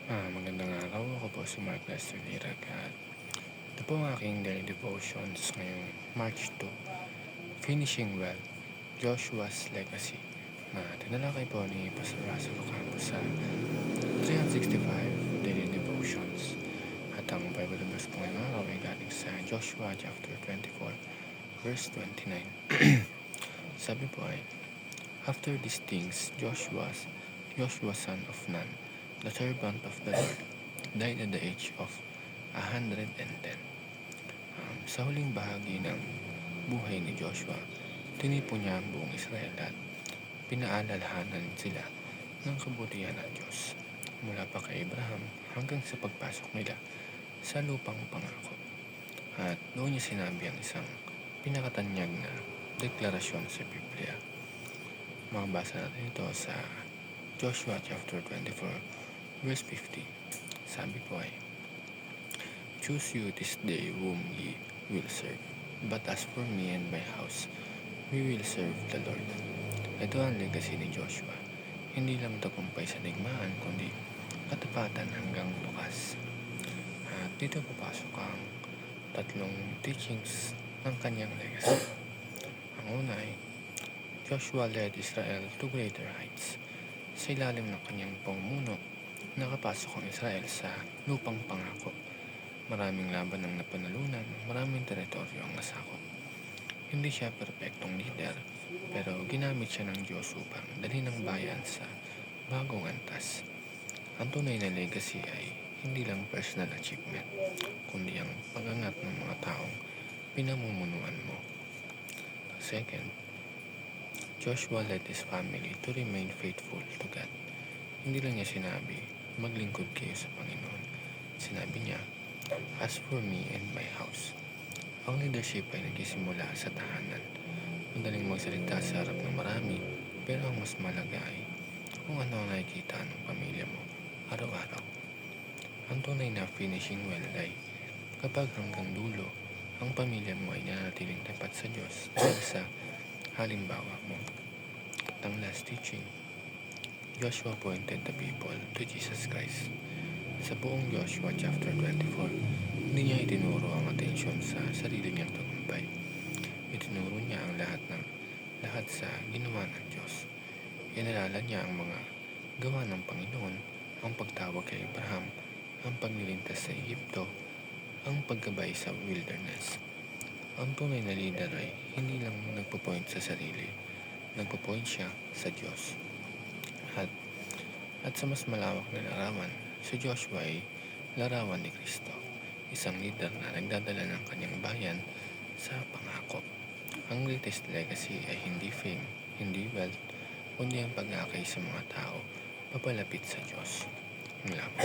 Magandang araw. Ako po si Mark Lester Lirag at ito po ang aking daily devotions ngayong March 2, Finishing Well, Joshua's Legacy, na tinalakay po ni Pastor Russell Ocampo sa 365 Daily Devotions. At ang Bible verse po ngayong araw ay galing sa Joshua chapter 24, verse 29. Sabi po ay, After these things, Joshua son of Nun, the servant of the Lord, died at the age of 110. Sa huling bahagi ng buhay ni Joshua, tinipon niya ang buong Israel at pinaalalahanan sila ng kabutihan ng Diyos mula pa kay Abraham hanggang sa pagpasok nila sa lupang pangako. At doon niya sinabi ang isang pinakatanyag na deklarasyon sa Biblia. Makabasa natin ito sa Joshua chapter 24, verse 50. Sabi po ay, Choose you this day whom ye will serve, but as for me and my house, we will serve the Lord. Ito ang legacy ni Joshua. Hindi lang tagumpay sa digmaan, kundi katapatan hanggang bukas. At dito papasok ang tatlong teachings ng kanyang legacy. Ang una ay, Joshua led Israel to greater heights. Sa ilalim ng kanyang pamumuno, nakapasok ang Israel sa lupang pangako. Maraming laban ang napanalunan, maraming teritoryo ang nasakop. Hindi siya perpektong leader, pero ginamit siya ng Diyos upang dalhin ang bayan sa bagong antas. Ang tunay na legacy ay hindi lang personal achievement, kundi ang pag-angat ng mga taong pinamumunuan mo. Second, Joshua led his family to remain faithful to God. Hindi lang niya sinabi, maglingkod kayo sa Panginoon. Sinabi niya, as for me and my house. Ang leadership ay nagsisimula sa tahanan. Madaling magsalita sa harap ng marami, pero ang mas malaga ay kung ano ang nakikita ng pamilya mo araw-araw. Ang tunay na finishing well ay kapag hanggang dulo, ang pamilya mo ay nanatiling tapat sa Diyos dahil sa halimbawa mo. At ang last teaching, Joshua pointed the people to Jesus Christ. Sa buong Joshua chapter 24, hindi niya itinuro ang atensyon sa sarili niyang tagumpay. Itinuro niya ang lahat sa ginawa ng Diyos. Inalala niya ang mga gawa ng Panginoon, ang pagtawag kay Abraham, ang pagliligtas sa Egypto, ang paggabay sa wilderness. Ang tunay na leader ay hindi lang nagpo-point sa sarili, nagpo-point siya sa Diyos. At sa mas malawak na larawan, si Joshua ay larawan ni Kristo, isang leader na nagdadala ng kanyang bayan sa pangako. Ang greatest legacy ay hindi fame, hindi wealth, kundi ang pag-akay sa mga tao papalapit sa Diyos. Salamat.